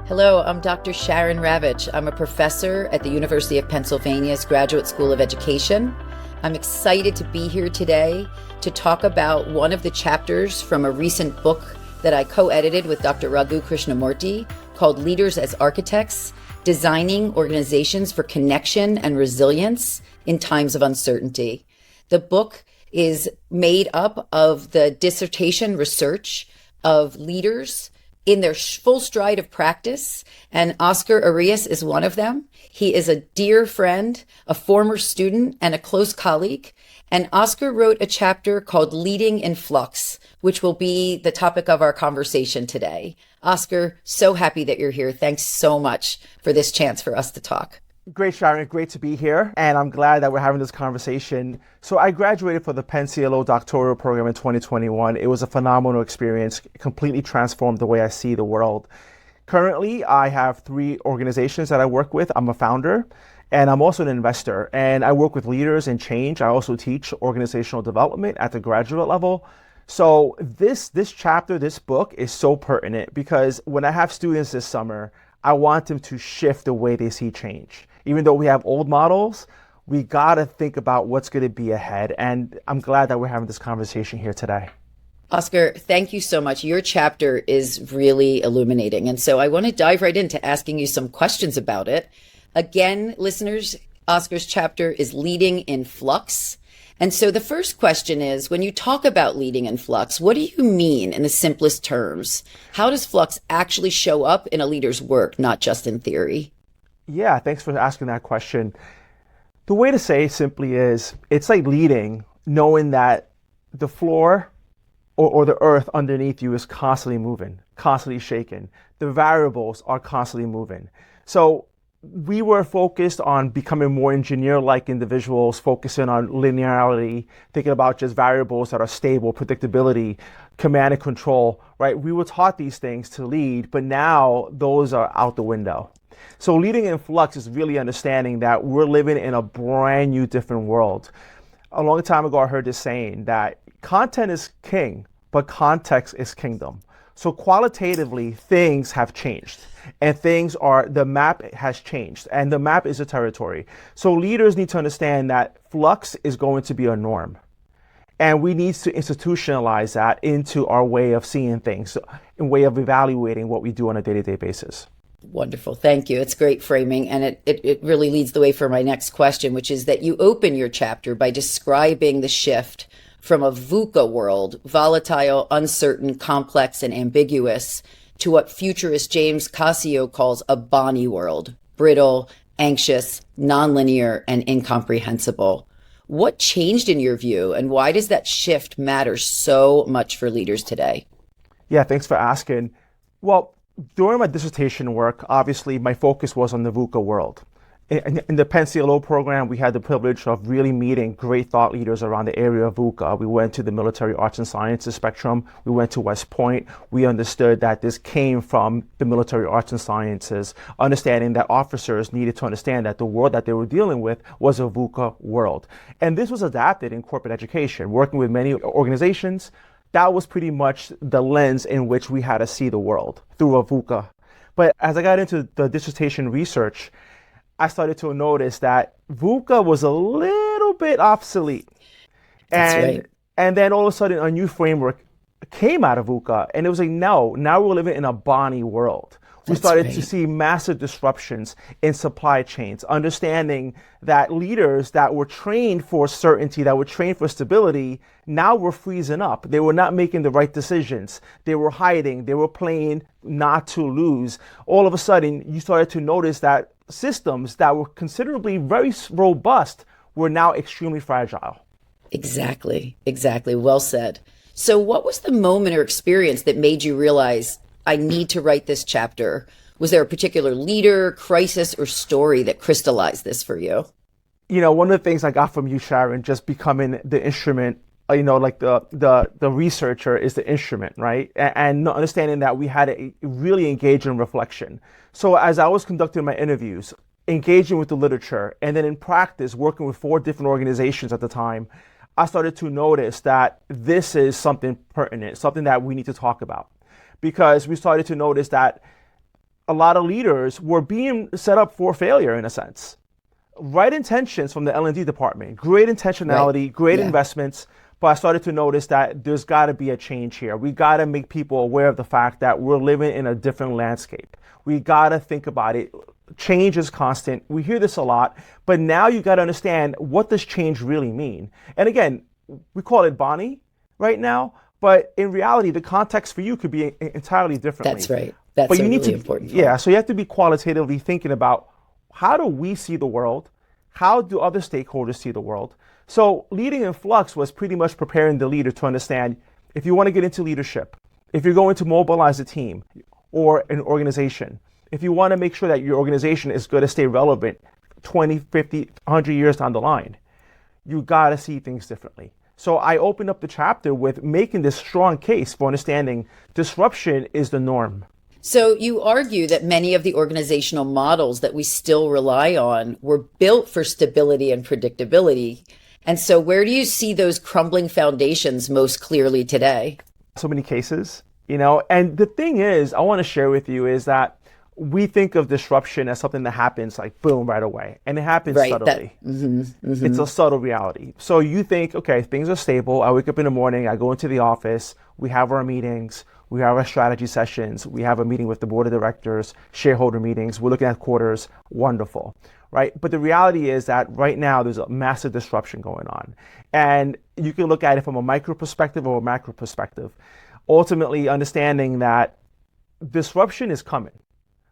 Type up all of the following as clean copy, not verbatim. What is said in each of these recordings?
Hello, I'm Dr. Sharon Ravitch. I'm a professor at the University of Pennsylvania's Graduate School of Education. I'm excited to be here today to talk about one of the chapters from a recent book that I co-edited with Dr. Raghu Krishnamoorthy called Leaders as Architects, Designing Organizations for Connection and Resilience in Times of Uncertainty. The book is made up of the dissertation research of leaders in their full stride of practice, and Oscar Arias is one of them. He is a dear friend, a former student, and a close colleague. And Oscar wrote a chapter called Leading in Flux, which will be the topic of our conversation today. Oscar, so happy that you're here. Thanks so much for this chance for us to talk. Great, Sharon. Great to be here. And I'm glad that we're having this conversation. So I graduated from the Penn CLO doctoral program in 2021. It was a phenomenal experience, completely transformed the way I see the world. Currently, I have 3 organizations that I work with. I'm a founder and I'm also an investor. And I work with leaders in change. I also teach organizational development at the graduate level. So this chapter, this book is so pertinent because when I have students this summer, I want them to shift the way they see change. Even though we have old models, we gotta think about what's gonna be ahead. And I'm glad that we're having this conversation here today. Oscar, thank you so much. Your chapter is really illuminating. And so I want to dive right into asking you some questions about it. Again, listeners, Oscar's chapter is Leading in Flux. And so the first question is, when you talk about leading in flux, what do you mean in the simplest terms? How does flux actually show up in a leader's work, not just in theory? Yeah, thanks for asking that question. The way to say it simply is, it's like leading, knowing that the floor or the earth underneath you is constantly moving, constantly shaking. The variables are constantly moving. So we were focused on becoming more engineer-like individuals, focusing on linearity, thinking about just variables that are stable, predictability, command and control, right? We were taught these things to lead, but now those are out the window. So leading in flux is really understanding that we're living in a brand new, different world. A long time ago, I heard this saying that content is king, but context is kingdom. So qualitatively, things have changed and the map has changed and the map is a territory. So leaders need to understand that flux is going to be a norm. And we need to institutionalize that into our way of seeing things, in way of evaluating what we do on a day-to-day basis. Wonderful. Thank you. It's great framing. And it really leads the way for my next question, which is that you open your chapter by describing the shift from a VUCA world, volatile, uncertain, complex, and ambiguous, to what futurist James Cassio calls a BANI world, brittle, anxious, nonlinear, and incomprehensible. What changed in your view, and why does that shift matter so much for leaders today? Yeah, thanks for asking. Well, during my dissertation work, obviously my focus was on the VUCA world. In the Penn CLO program, we had the privilege of really meeting great thought leaders around the area of VUCA. We went to the military arts and sciences spectrum. We went to West Point. We understood that this came from the military arts and sciences, understanding that officers needed to understand that the world that they were dealing with was a VUCA world. And this was adapted in corporate education, working with many organizations. That was pretty much the lens in which we had to see the world, through a VUCA. But as I got into the dissertation research, I started to notice that VUCA was a little bit obsolete. That's right. And then all of a sudden a new framework came out of VUCA, and it was like, no, now we're living in a BANI world. We started to see massive disruptions in supply chains, understanding that leaders that were trained for certainty, that were trained for stability, now were freezing up. They were not making the right decisions. They were hiding. They were playing not to lose. All of a sudden, you started to notice that systems that were considerably very robust were now extremely fragile. Exactly. Well said. So what was the moment or experience that made you realize, I need to write this chapter? Was there a particular leader, crisis, or story that crystallized this for you? You know, one of the things I got from you, Sharon, just becoming the instrument, like the researcher is the instrument, right? And understanding that we had to really engage in reflection. So as I was conducting my interviews, engaging with the literature, and then in practice, working with 4 different organizations at the time, I started to notice that this is something pertinent, something that we need to talk about. Because we started to notice that a lot of leaders were being set up for failure in a sense. Right intentions from the L&D department, great intentionality, great investments, but I started to notice that there's got to be a change here. We got to make people aware of the fact that we're living in a different landscape. We got to think about it. Change is constant. We hear this a lot, but now you got to understand, what does change really mean? And again, we call it BANI right now, but in reality, the context for you could be entirely differently. That's right. That's but you need really to, important. Yeah, so you have to be qualitatively thinking about, how do we see the world? How do other stakeholders see the world? So leading in Flux was pretty much preparing the leader to understand, if you want to get into leadership, if you're going to mobilize a team or an organization, if you want to make sure that your organization is going to stay relevant 20, 50, 100 years down the line, you got to see things differently. So I opened up the chapter with making this strong case for understanding disruption is the norm. So you argue that many of the organizational models that we still rely on were built for stability and predictability. And so where do you see those crumbling foundations most clearly today? So many cases, and the thing is, I want to share with you is that we think of disruption as something that happens like boom right away, and it happens subtly. It's a subtle reality. So you think, okay, things are stable. I wake up in the morning, I go into the office, we have our meetings, we have our strategy sessions, we have a meeting with the board of directors, shareholder meetings, we're looking at quarters, wonderful, right? But the reality is that right now there's a massive disruption going on. And you can look at it from a micro perspective or a macro perspective, ultimately understanding that disruption is coming.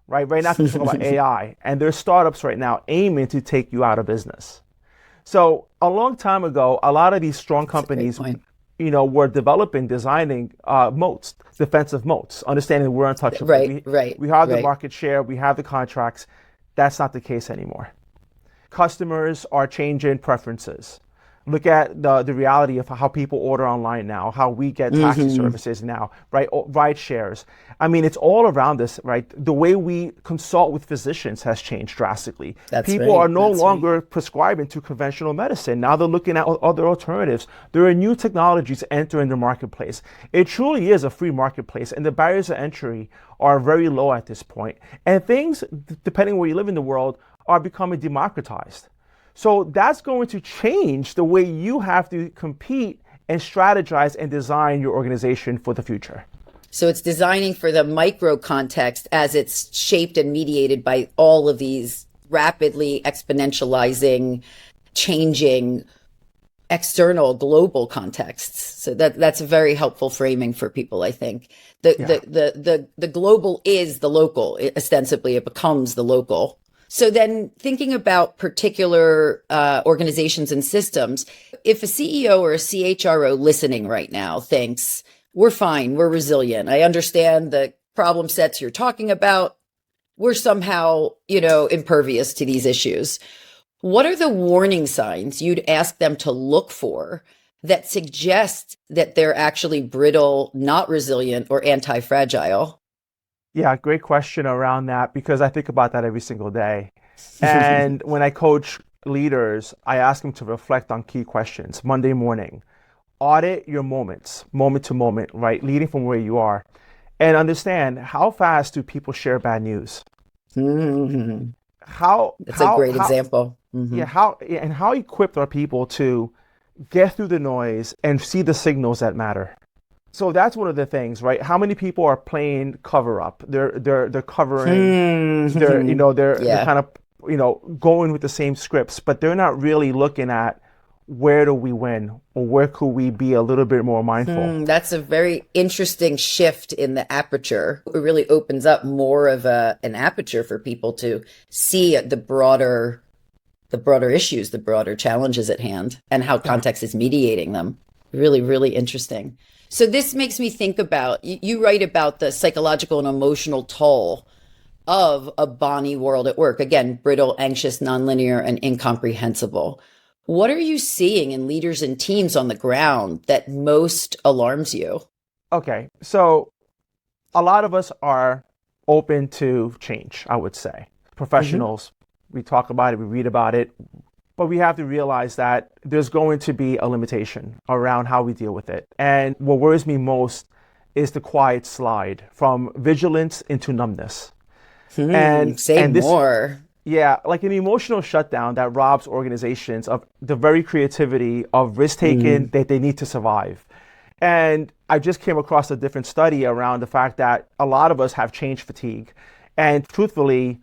Right now, people talk about AI, and there's startups right now aiming to take you out of business. So a long time ago, a lot of these strong companies, were designing moats, defensive moats, understanding we're untouchable. We have the market share, we have the contracts. That's not the case anymore. Customers are changing preferences. Look at the reality of how people order online now, how we get taxi services now, right? Ride shares. I mean, it's all around us, right? The way we consult with physicians has changed drastically. People are no longer prescribing to conventional medicine. Now they're looking at other alternatives. There are new technologies entering the marketplace. It truly is a free marketplace, and the barriers of entry are very low at this point. And things, depending where you live in the world, are becoming democratized. So that's going to change the way you have to compete and strategize and design your organization for the future. So it's designing for the micro context as it's shaped and mediated by all of these rapidly exponentializing, changing external global contexts. So that's a very helpful framing for people, I think. The global is the local. Ostensibly, it becomes the local. So then thinking about particular organizations and systems, if a CEO or a CHRO listening right now thinks, we're fine, we're resilient, I understand the problem sets you're talking about, we're somehow, impervious to these issues. What are the warning signs you'd ask them to look for that suggest that they're actually brittle, not resilient, or anti-fragile? Yeah, great question around that, because I think about that every single day. And when I coach leaders, I ask them to reflect on key questions. Monday morning, audit your moments, moment to moment, right? Leading from where you are, and understand, how fast do people share bad news? That's a great example. Yeah, how equipped are people to get through the noise and see the signals that matter? So that's one of the things, right? How many people are playing cover up? They're covering. They're kind of going with the same scripts, but they're not really looking at, where do we win, or where could we be a little bit more mindful? That's a very interesting shift in the aperture. It really opens up more of an aperture for people to see the broader issues, the broader challenges at hand, and how context is mediating them. Really, really interesting. So this makes me think about, you write about the psychological and emotional toll of a BANI world at work. Again, brittle, anxious, nonlinear, and incomprehensible. What are you seeing in leaders and teams on the ground that most alarms you? Okay, so a lot of us are open to change, I would say. Professionals, we talk about it, we read about it, but we have to realize that there's going to be a limitation around how we deal with it. And what worries me most is the quiet slide from vigilance into numbness. Say And this, more. yeah, like an emotional shutdown that robs organizations of the very creativity of risk taking that they need to survive. And I just came across a different study around the fact that a lot of us have change fatigue. And truthfully,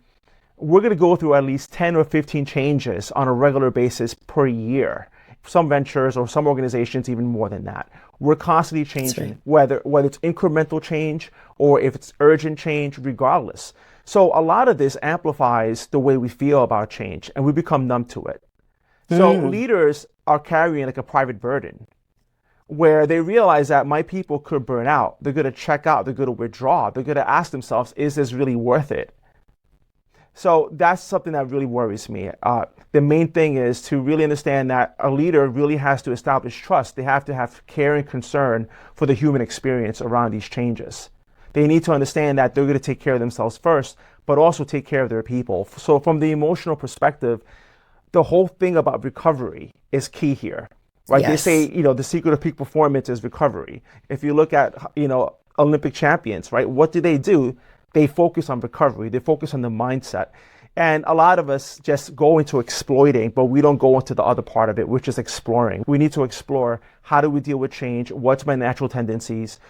we're going to go through at least 10 or 15 changes on a regular basis per year. Some ventures or some organizations even more than that. We're constantly changing, whether it's incremental change or if it's urgent change, regardless. So a lot of this amplifies the way we feel about change, and we become numb to it. So leaders are carrying like a private burden where they realize that my people could burn out. They're going to check out. They're going to withdraw. They're going to ask themselves, is this really worth it? So that's something that really worries me. The main thing is to really understand that a leader really has to establish trust. They have to have care and concern for the human experience around these changes. They need to understand that they're going to take care of themselves first, but also take care of their people. So from the emotional perspective, the whole thing about recovery is key here, right? Yes. They say, the secret of peak performance is recovery. If you look at, Olympic champions, right? What do? They focus on recovery. They focus on the mindset. And a lot of us just go into exploiting, but we don't go into the other part of it, which is exploring. We need to explore, how do we deal with change? What's my natural tendencies?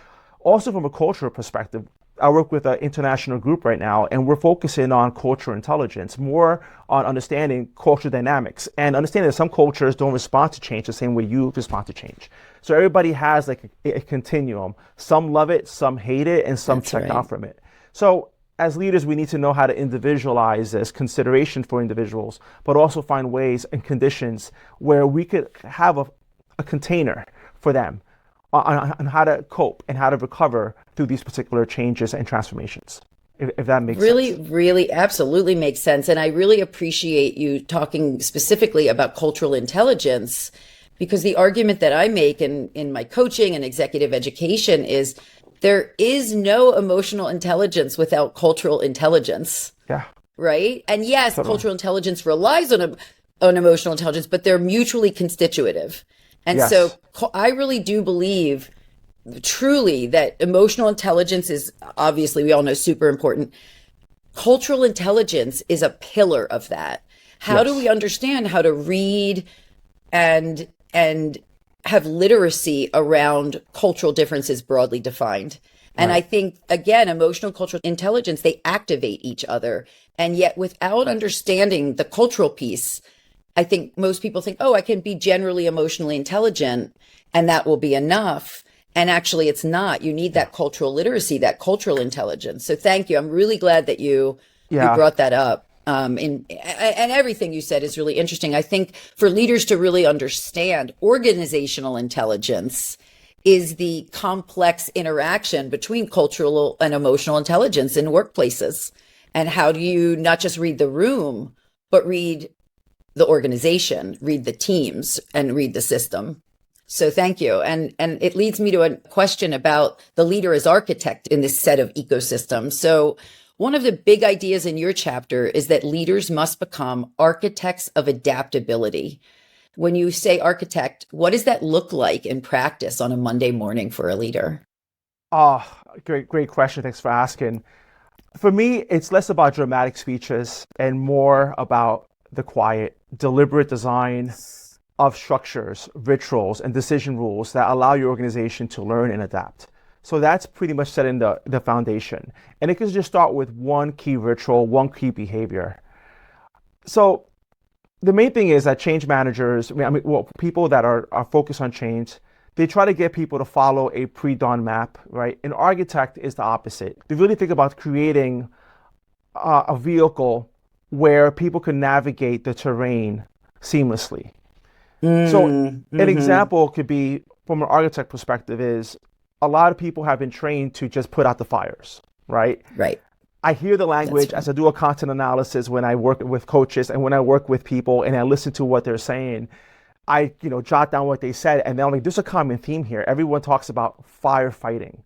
Also from a cultural perspective, I work with an international group right now, and we're focusing on cultural intelligence, more on understanding cultural dynamics and understanding that some cultures don't respond to change the same way you respond to change. So everybody has like a continuum. Some love it, some hate it, and some check out from it. So as leaders, we need to know how to individualize this consideration for individuals, but also find ways and conditions where we could have a container for them on how to cope and how to recover through these particular changes and transformations, if that makes sense. Really, absolutely makes sense. And I really appreciate you talking specifically about cultural intelligence, because the argument that I make in my coaching and executive education is there is no emotional intelligence without cultural intelligence. Yeah. Right? And yes, cultural intelligence relies on emotional intelligence, but they're mutually constitutive. And so I really do believe truly that emotional intelligence is, obviously, we all know, super important. Cultural intelligence is a pillar of that. How do we understand how to read and have literacy around cultural differences broadly defined? And I think, again, emotional cultural intelligence, they activate each other. And yet without understanding the cultural piece, I think most people think, oh, I can be generally emotionally intelligent and that will be enough. And actually it's not. You need that cultural literacy, that cultural intelligence. So thank you. I'm really glad that you brought that up. And everything you said is really interesting. I think for leaders to really understand, organizational intelligence is the complex interaction between cultural and emotional intelligence in workplaces. And how do you not just read the room, but read the organization, read the teams, and read the system. So thank you. And it leads me to a question about the leader as architect in this set of ecosystems. So one of the big ideas in your chapter is that leaders must become architects of adaptability. When you say architect, what does that look like in practice on a Monday morning for a leader? Oh, great question. Thanks for asking. For me, it's less about dramatic speeches and more about the quiet, deliberate design of structures, rituals, and decision rules that allow your organization to learn and adapt. So that's pretty much setting the foundation. And it can just start with one key ritual, one key behavior. So the main thing is that change managers, people that are focused on change, they try to get people to follow a pre-dawn map, right? An architect is the opposite. They really think about creating a vehicle where people can navigate the terrain seamlessly. So an example could be, from an architect perspective, is a lot of people have been trained to just put out the fires, right? Right. I hear the language as I do a content analysis when I work with coaches and when I work with people and I listen to what they're saying. I jot down what they said, and then I'm like, there's a common theme here. Everyone talks about firefighting,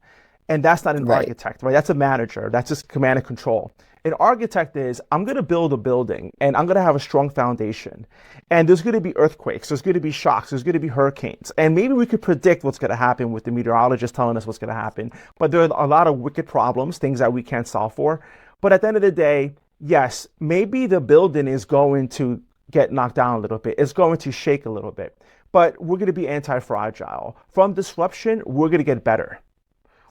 and that's not an architect, right? That's a manager. That's just command and control. An architect is, I'm going to build a building and I'm going to have a strong foundation. And there's going to be earthquakes, there's going to be shocks, there's going to be hurricanes. And maybe we could predict what's going to happen with the meteorologist telling us what's going to happen. But there are a lot of wicked problems, things that we can't solve for. But at the end of the day, yes, maybe the building is going to get knocked down a little bit. It's going to shake a little bit. But we're going to be anti-fragile. From disruption, we're going to get better.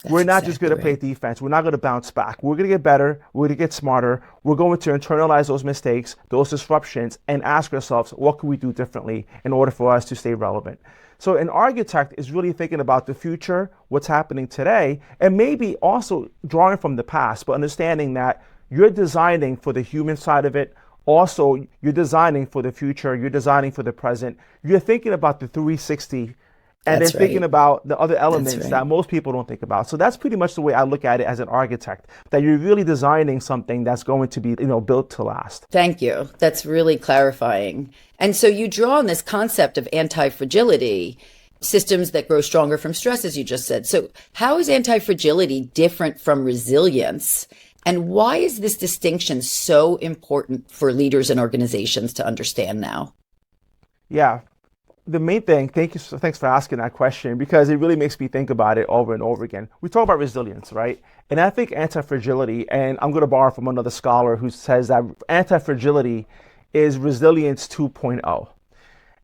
We're not just going to play defense. We're not going to bounce back. We're going to get better. We're going to get smarter. We're going to internalize those mistakes, those disruptions, and ask ourselves, what can we do differently in order for us to stay relevant? So an architect is really thinking about the future, what's happening today, and maybe also drawing from the past, but understanding that you're designing for the human side of it. Also, you're designing for the future. You're designing for the present. You're thinking about the 360 and then thinking about the other elements that most people don't think about. So that's pretty much the way I look at it as an architect, that you're really designing something that's going to be, built to last. Thank you. That's really clarifying. And so you draw on this concept of anti-fragility, systems that grow stronger from stress, as you just said. So how is anti-fragility different from resilience? And why is this distinction so important for leaders and organizations to understand now? Yeah. The main thing, thanks for asking that question, because it really makes me think about it over and over again. We talk about resilience, right? And I think anti-fragility, and I'm going to borrow from another scholar who says that anti-fragility is resilience 2.0.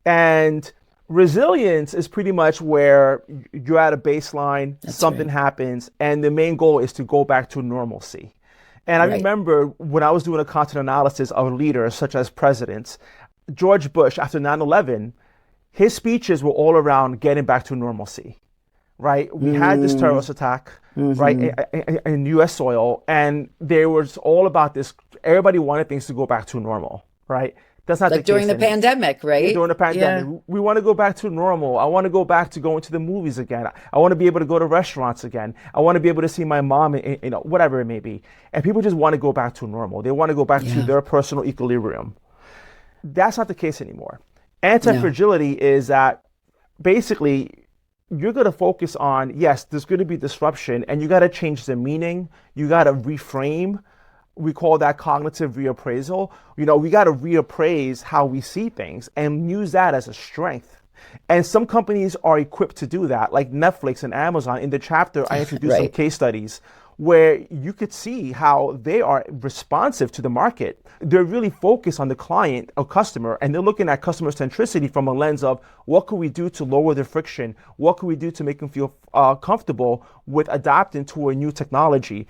And resilience is pretty much where you're at a baseline, something happens, and the main goal is to go back to normalcy. And I remember when I was doing a content analysis of leaders such as presidents, George Bush, after 9/11, his speeches were all around getting back to normalcy, right? We had this terrorist attack, right, in U.S. soil, and there was all about this. Everybody wanted things to go back to normal, right? That's not like during the pandemic, right? During the pandemic, we want to go back to normal. I want to go back to going to the movies again. I want to be able to go to restaurants again. I want to be able to see my mom, whatever it may be. And people just want to go back to normal. They want to go back to their personal equilibrium. That's not the case anymore. Anti-fragility is that basically you're going to focus on, yes, there's going to be disruption, and you got to change the meaning. You got to reframe. We call that cognitive reappraisal. We got to reappraise how we see things and use that as a strength. And some companies are equipped to do that, like Netflix and Amazon. In the chapter, I introduced some case studies where you could see how they are responsive to the market. They're really focused on the client or customer, and they're looking at customer centricity from a lens of what could we do to lower the friction? What could we do to make them feel comfortable with adapting to a new technology?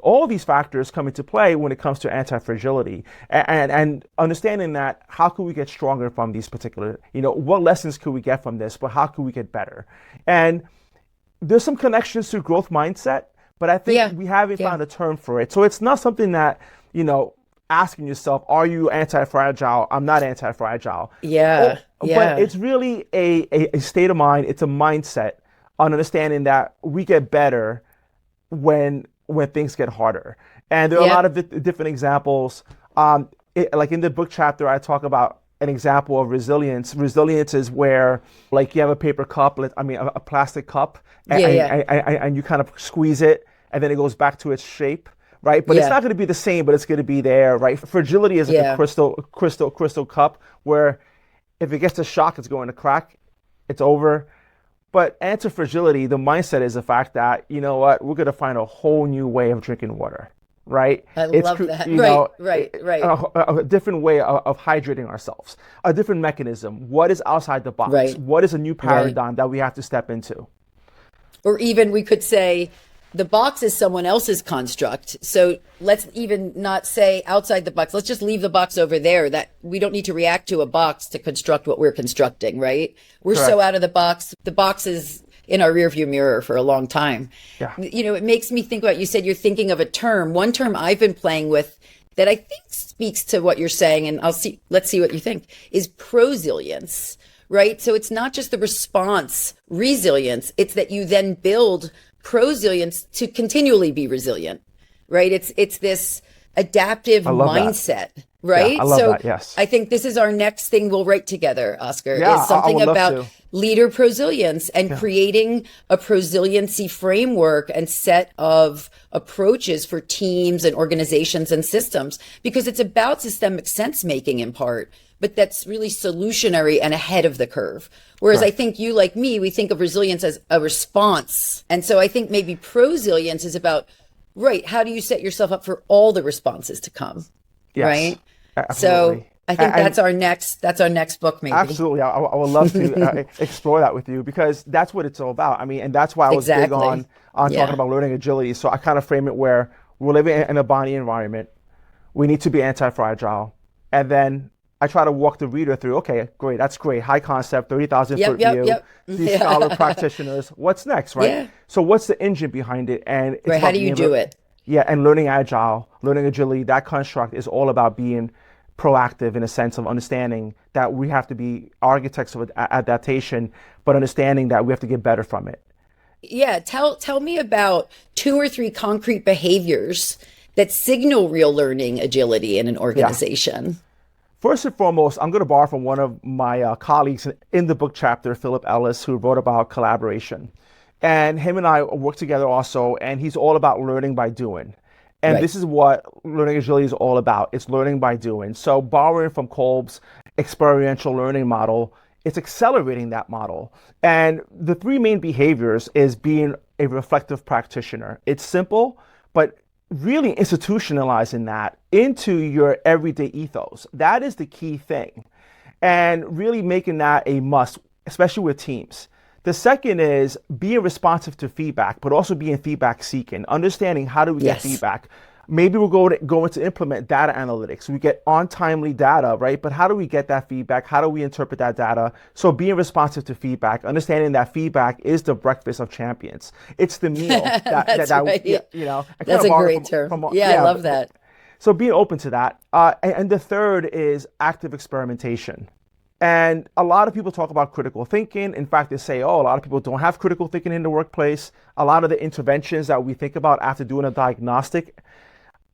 All these factors come into play when it comes to anti-fragility and understanding that how can we get stronger from these particular, what lessons could we get from this, but how can we get better? And there's some connections to growth mindset, but I think we haven't found a term for it. So it's not something that, asking yourself, are you anti-fragile? I'm not anti-fragile. But it's really a state of mind. It's a mindset on understanding that we get better when things get harder. And there are a lot of different examples. Like in the book chapter, I talk about an example of resilience. Resilience is where, like, you have a paper cup, a plastic cup, and you kind of squeeze it, and then it goes back to its shape, right? But it's not going to be the same, but it's going to be there, right? Fragility is like a crystal cup, where if it gets a shock, it's going to crack, it's over. But anti-fragility, the mindset is the fact that, we're going to find a whole new way of drinking water, right? I love that. Right. A different way of hydrating ourselves, a different mechanism. What is outside the box? Right. What is a new paradigm that we have to step into? Or even we could say the box is someone else's construct. So let's even not say outside the box. Let's just leave the box over there, that we don't need to react to a box to construct what we're constructing, right? We're so out of the box. The box is in our rearview mirror for a long time. Yeah. It makes me think about, you said you're thinking of a term. One term I've been playing with that I think speaks to what you're saying, and let's see what you think, is prosilience, right? So it's not just the response resilience, it's that you then build prosilience to continually be resilient, right? It's this adaptive mindset, right? Yeah, I love that, yes. I think this is our next thing we'll write together, Oscar, Yeah, is something I would love about to. leader prosilience and creating a prosiliency framework and set of approaches for teams and organizations and systems, because it's about systemic sense making in part, but that's really solutionary and ahead of the curve. Whereas I think you, like me, we think of resilience as a response. And so I think maybe prosilience is about Right. How do you set yourself up for all the responses to come? Yes, Right. absolutely. So I think And that's our next book, maybe. absolutely, I would love to explore that with you, because that's what it's all about. I mean, and that's why I was big Exactly. on talking Yeah. about learning agility. So I kind of frame it where we're living in a BANI environment. We need to be anti-fragile, and then I try to walk the reader through. Okay, great, that's great. High concept, 30,000 Yep. foot Yep. view. Yep. These scholar Yeah. practitioners. What's next, right? Yeah. So what's the engine behind it? And it's Right. How about do you being do it? yeah, and learning agile, learning agility. That construct is all about being proactive in a sense of understanding that we have to be architects of adaptation, but understanding that we have to get better from it. Yeah. Tell me about 2 or 3 concrete behaviors that signal real learning agility in an Yeah. organization. First and foremost, I'm going to borrow from one of my colleagues in the book chapter, Philip Ellis, who wrote about collaboration. And him and I work together also, and he's all about learning by doing. And Right. this is what learning agility is all about. It's learning by doing. So borrowing from Kolb's experiential learning model, it's accelerating that model. And the 3 main behaviors is being a reflective practitioner. It's simple, but really institutionalizing that into your everyday ethos. That is the key thing. And really making that a must, especially with teams. The second is being responsive to feedback, but also being feedback seeking, understanding how do we get Yes. feedback. Maybe we're going to implement data analytics. We get on-timely data, right? But how do we get that feedback? How do we interpret that data? So being responsive to feedback, understanding that feedback is the breakfast of champions. It's the meal That's right. you know. I kind That's of a borrow great term. from Yeah, I love that. so being open to that. And the third is active experimentation. And a lot of people talk about critical thinking. In fact, they say, oh, a lot of people don't have critical thinking in the workplace. A lot of the interventions that we think about after doing a diagnostic,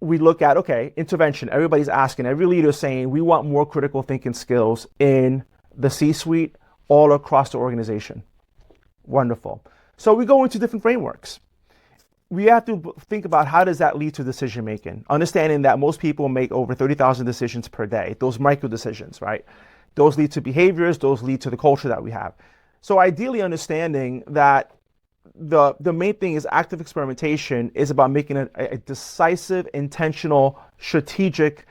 we look at, okay, intervention. Everybody's asking, every leader is saying, we want more critical thinking skills in the C-suite all across the organization. Wonderful. So we go into different frameworks. We have to think about how does that lead to decision making, understanding that most people make over 30,000 decisions per day, those micro decisions, right? Those lead to behaviors, those lead to the culture that we have. So ideally understanding that the main thing is active experimentation is about making a decisive, intentional, strategic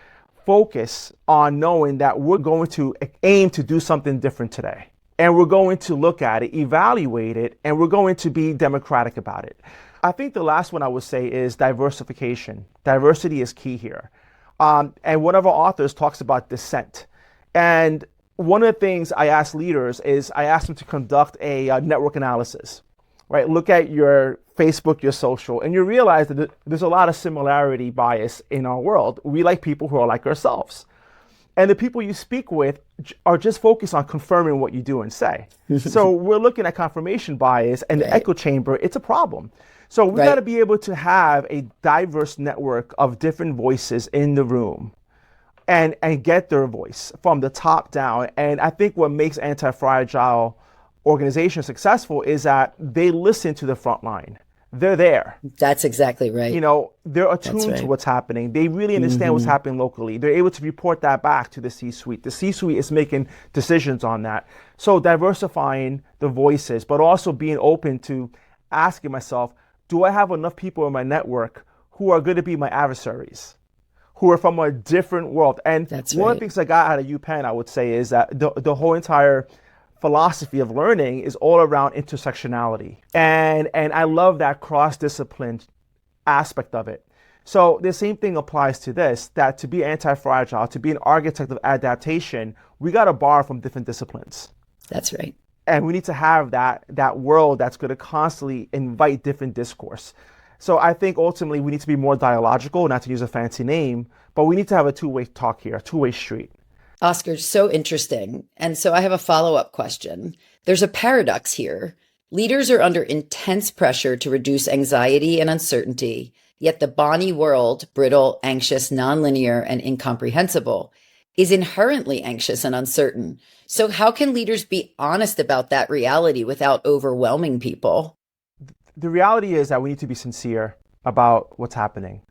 focus on knowing that we're going to aim to do something different today. And we're going to look at it, evaluate it, and we're going to be democratic about it. I think the last one I would say is diversification. Diversity is key here. And one of our authors talks about dissent. And one of the things I ask leaders is I ask them to conduct a network analysis, right? Look at your Facebook, your social, and you realize that there's a lot of similarity bias in our world. We like people who are like ourselves. And the people you speak with are just focused on confirming what you do and say. So we're looking at confirmation bias and the echo chamber. It's a problem. So we got to be able to have a diverse network of different voices in the room and get their voice from the top down. And I think what makes anti-fragile organizations successful is that they listen to the front line. They're there. That's exactly right. You know, they're attuned to what's happening. They really understand what's happening locally. They're able to report that back to the C-suite. The C-suite is making decisions on that. So diversifying the voices, but also being open to asking myself, do I have enough people in my network who are going to be my adversaries, who are from a different world? And one of the things I got out of UPenn, I would say, is that the whole entire philosophy of learning is all around intersectionality. And I love that cross-discipline aspect of it. So the same thing applies to this, that to be anti-fragile, to be an architect of adaptation, we got to borrow from different disciplines. That's right. And we need to have that world that's going to constantly invite different discourse. So I think ultimately we need to be more dialogical, not to use a fancy name, but we need to have a two-way talk here, a two-way street. Oscar, so interesting. And so I have a follow-up question. There's a paradox here. Leaders are under intense pressure to reduce anxiety and uncertainty, yet the BANI world, brittle, anxious, nonlinear, and incomprehensible, is inherently anxious and uncertain. So how can leaders be honest about that reality without overwhelming people? The reality is that we need to be sincere about what's happening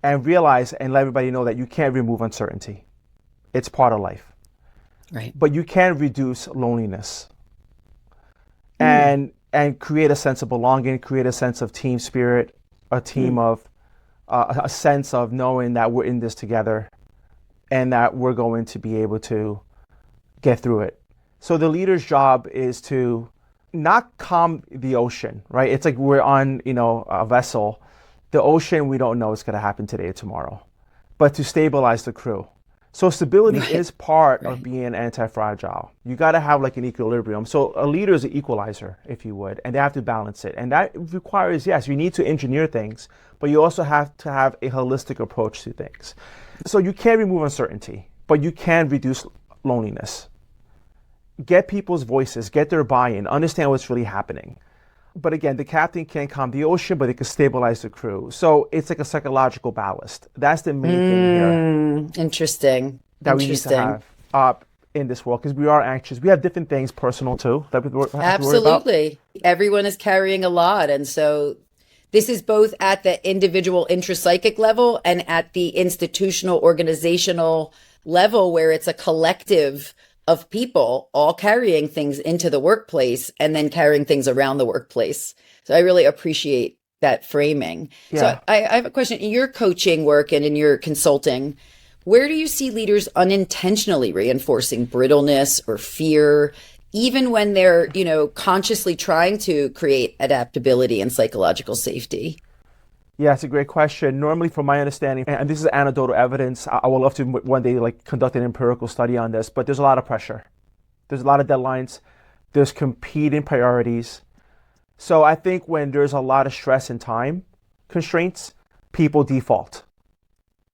and realize and let everybody know that you can't remove uncertainty. It's part of life. Right. But you can reduce loneliness and create a sense of belonging, create a sense of team spirit, a team of a sense of knowing that we're in this together and that we're going to be able to get through it. So the leader's job is to not calm the ocean, right? It's like we're on, a vessel. The ocean, we don't know what's going to happen today or tomorrow, but to stabilize the crew. So stability is part of being anti-fragile. You got to have like an equilibrium. So a leader is an equalizer, if you would, and they have to balance it. And that requires, yes, you need to engineer things, but you also have to have a holistic approach to things. So you can't remove uncertainty, but you can reduce loneliness. Get people's voices, get their buy-in, understand what's really happening. But again, the captain can't calm the ocean, but it can stabilize the crew. So it's like a psychological ballast. That's the main thing here. Interesting. That we need to have in this world, because we are anxious. We have different things, personal too, that we have to worry about. Absolutely. Everyone is carrying a lot. And so this is both at the individual intrapsychic level and at the institutional organizational level, where it's a collective of people all carrying things into the workplace and then carrying things around the workplace. So I really appreciate that framing. Yeah. So I have a question. In your coaching work and in your consulting, where do you see leaders unintentionally reinforcing brittleness or fear, even when they're, consciously trying to create adaptability and psychological safety? Yeah, it's a great question. Normally, from my understanding, and this is anecdotal evidence, I would love to one day conduct an empirical study on this, but there's a lot of pressure. There's a lot of deadlines. There's competing priorities. So I think when there's a lot of stress and time constraints, people default.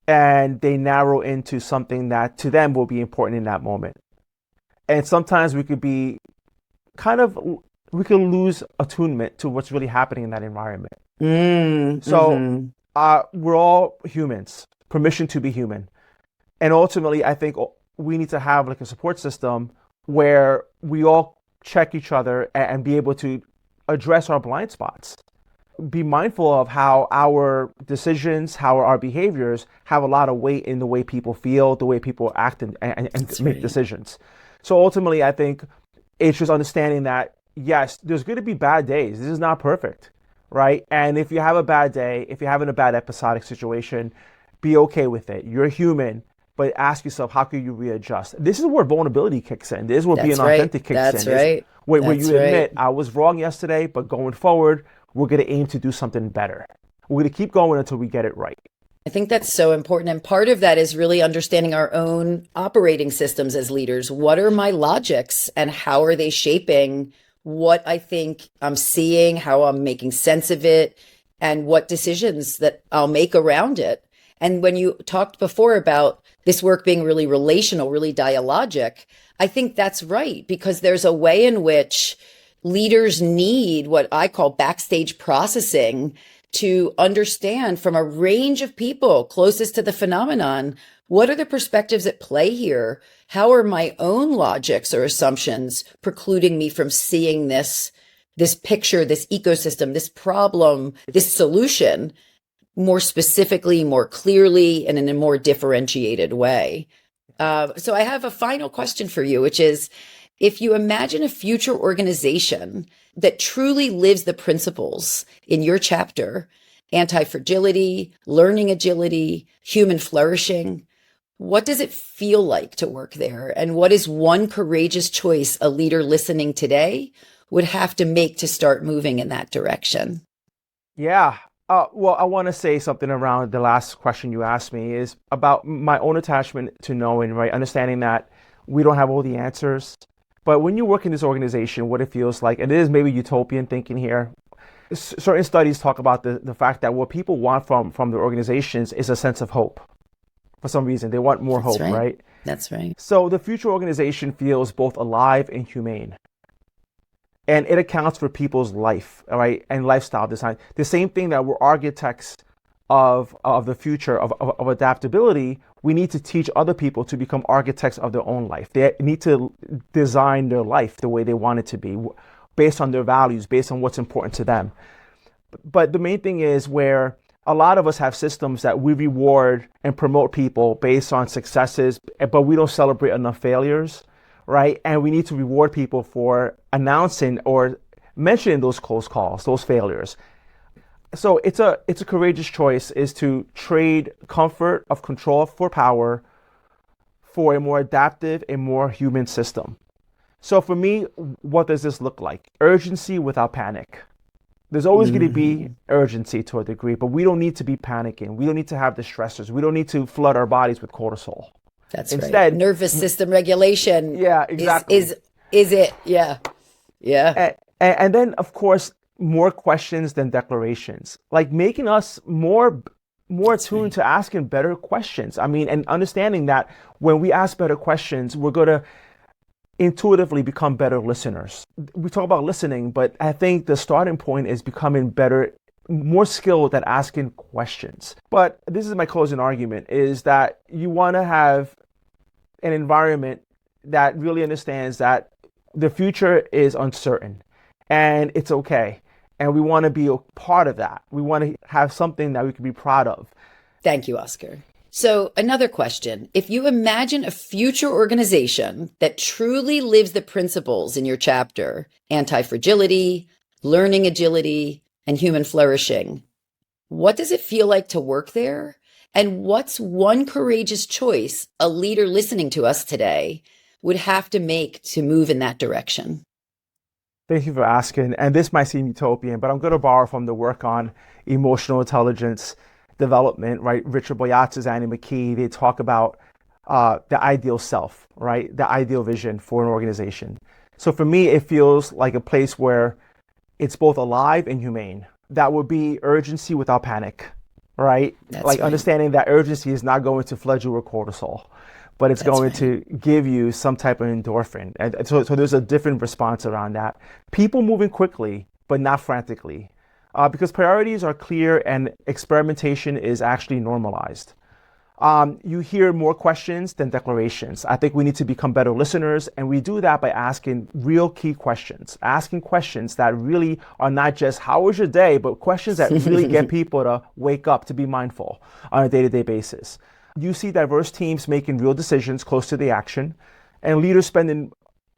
And they narrow into something that to them will be important in that moment. And sometimes we could be we can lose attunement to what's really happening in that environment. So we're all humans, permission to be human. And ultimately, I think we need to have like a support system where we all check each other and be able to address our blind spots. Be mindful of how our decisions, how our behaviors have a lot of weight in the way people feel, the way people act and make decisions. So ultimately, I think it's just understanding that, yes, there's going to be bad days. This is not perfect. Right? And if you have a bad day, if you're having a bad episodic situation, be okay with it. You're human, but ask yourself, how can you readjust? This is where vulnerability kicks in. This is where being authentic kicks in. That's right. Where you admit, I was wrong yesterday, but going forward, we're going to aim to do something better. We're going to keep going until we get it right. I think that's so important. And part of that is really understanding our own operating systems as leaders. What are my logics and how are they shaping what I think I'm seeing, how I'm making sense of it, and what decisions that I'll make around it? And when you talked before about this work being really relational, really dialogic, I think that's right, because there's a way in which leaders need what I call backstage processing to understand from a range of people closest to the phenomenon, what are the perspectives at play here? How are my own logics or assumptions precluding me from seeing this picture, this ecosystem, this problem, this solution more specifically, more clearly, and in a more differentiated way? So I have a final question for you, which is, if you imagine a future organization that truly lives the principles in your chapter, anti-fragility, learning agility, human flourishing, what does it feel like to work there? And what is one courageous choice a leader listening today would have to make to start moving in that direction? Yeah. Well, I want to say something around the last question you asked me is about my own attachment to knowing, right? Understanding that we don't have all the answers. But when you work in this organization, what it feels like, and it is maybe utopian thinking here, certain studies talk about the fact that what people want from the organizations is a sense of hope. For some reason, they want more hope, right? That's right. So the future organization feels both alive and humane. And it accounts for people's life, right, and lifestyle design. The same thing that we're architects of the future of adaptability, we need to teach other people to become architects of their own life. They need to design their life the way they want it to be, based on their values, based on what's important to them. But the main thing is where a lot of us have systems that we reward and promote people based on successes, but we don't celebrate enough failures, right? And we need to reward people for announcing or mentioning those close calls, those failures. So it's a courageous choice is to trade comfort of control for power for a more adaptive, a more human system. So for me, what does this look like? Urgency without panic. There's always going to be urgency to a degree, but we don't need to be panicking. We don't need to have the stressors. We don't need to flood our bodies with cortisol. That's Instead, right. Nervous system regulation. Yeah, exactly. Is it? Yeah. Yeah. And then, of course, more questions than declarations, like making us more attuned to asking better questions. I mean, and understanding that when we ask better questions, we're going to intuitively become better listeners. We talk about listening, but I think the starting point is becoming better, more skilled at asking questions. But this is my closing argument, is that you want to have an environment that really understands that the future is uncertain and it's okay. And we want to be a part of that. We want to have something that we can be proud of. Thank you, Oscar. So another question. If you imagine a future organization that truly lives the principles in your chapter, anti-fragility, learning agility, and human flourishing, what does it feel like to work there? And what's one courageous choice a leader listening to us today would have to make to move in that direction? Thank you for asking. And this might seem utopian, but I'm going to borrow from the work on emotional intelligence development, right? Richard Boyatzis, Annie McKee, they talk about the ideal self, right? The ideal vision for an organization. So for me, it feels like a place where it's both alive and humane. That would be urgency without panic, right? That's like right. Understanding that urgency is not going to flood you with cortisol, but it's going to give you some type of endorphin. And so there's a different response around that. People moving quickly, but not frantically. Because priorities are clear and experimentation is actually normalized. You hear more questions than declarations. I think we need to become better listeners, and we do that by asking real key questions, asking questions that really are not just how was your day, but questions that really get people to wake up, to be mindful on a day-to-day basis. You see diverse teams making real decisions close to the action, and leaders spending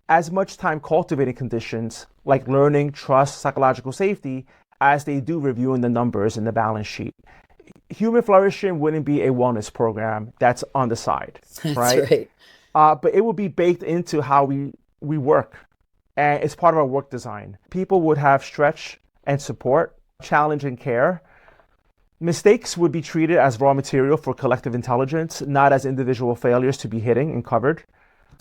as much time cultivating conditions like learning, trust, psychological safety, as they do reviewing the numbers in the balance sheet. Human flourishing wouldn't be a wellness program that's on the side, right? That's right. But it would be baked into how we work. And it's part of our work design. People would have stretch and support, challenge and care. Mistakes would be treated as raw material for collective intelligence, not as individual failures to be hidden and covered.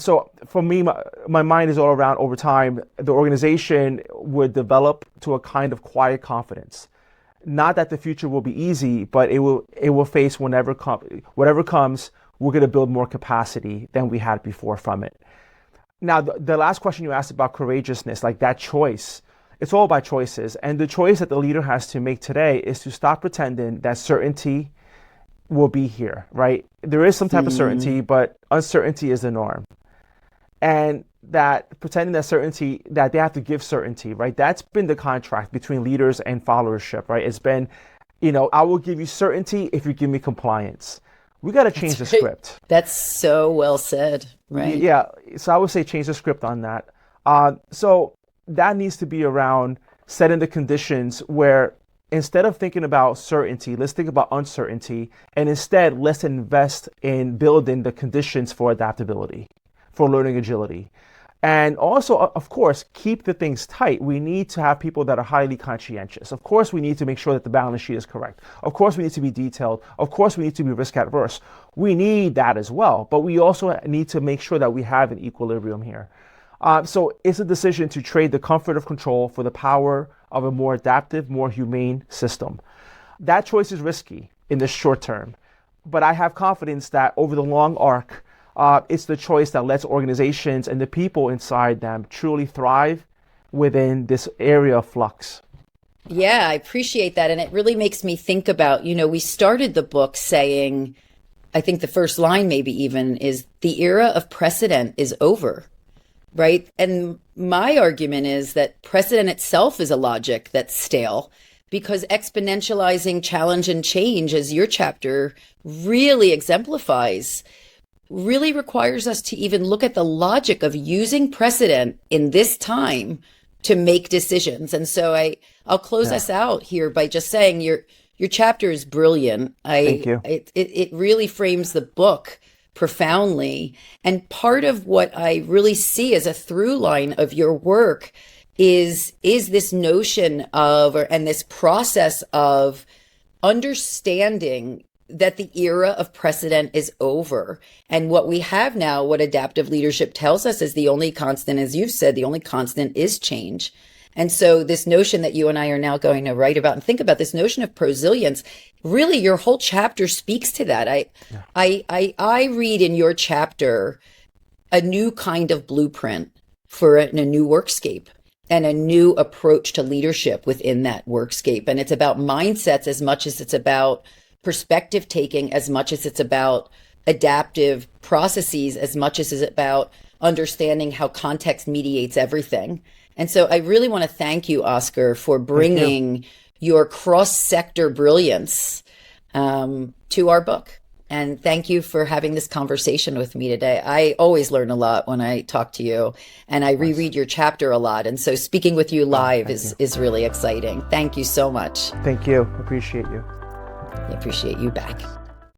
So for me, my mind is all around over time, the organization would develop to a kind of quiet confidence. Not that the future will be easy, but it will face whatever comes, we're going to build more capacity than we had before from it. Now, the last question you asked about courageousness, like that choice, it's all about choices. And the choice that the leader has to make today is to stop pretending that certainty will be here, right? There is some type of certainty, but uncertainty is the norm. And that pretending that certainty, that they have to give certainty, right? That's been the contract between leaders and followership, right? It's been, I will give you certainty if you give me compliance. We got to change the script. That's so well said, right? Yeah. So I would say change the script on that. So that needs to be around setting the conditions where instead of thinking about certainty, let's think about uncertainty. And instead, let's invest in building the conditions for adaptability, for learning agility. And also, of course, keep the things tight. We need to have people that are highly conscientious. Of course, we need to make sure that the balance sheet is correct. Of course, we need to be detailed. Of course, we need to be risk adverse. We need that as well. But we also need to make sure that we have an equilibrium here. So it's a decision to trade the comfort of control for the power of a more adaptive, more humane system. That choice is risky in the short term. But I have confidence that over the long arc, it's the choice that lets organizations and the people inside them truly thrive within this area of flux. Yeah, I appreciate that. And it really makes me think about, we started the book saying, I think the first line maybe even is the era of precedent is over, right? And my argument is that precedent itself is a logic that's stale because exponentializing challenge and change, as your chapter really exemplifies, really requires us to even look at the logic of using precedent in this time to make decisions. And so I'll close us out here by just saying your chapter is brilliant. Thank you. It really frames the book profoundly. And part of what I really see as a through line of your work is this notion of, and this process of understanding that the era of precedent is over. And what we have now, what adaptive leadership tells us, is the only constant, as you've said, the only constant is change. And so this notion that you and I are now going to write about and think about, this notion of prosilience, really your whole chapter speaks to that. I read in your chapter a new kind of blueprint for a new workscape and a new approach to leadership within that workscape. And it's about mindsets as much as it's about perspective taking, as much as it's about adaptive processes, as much as it's about understanding how context mediates everything. And so I really want to thank you, Oscar, for bringing your cross-sector brilliance to our book. And thank you for having this conversation with me today. I always learn a lot when I talk to you, and I reread your chapter a lot. And so speaking with you live is really exciting. Thank you so much. Thank you. Appreciate you. I appreciate you back.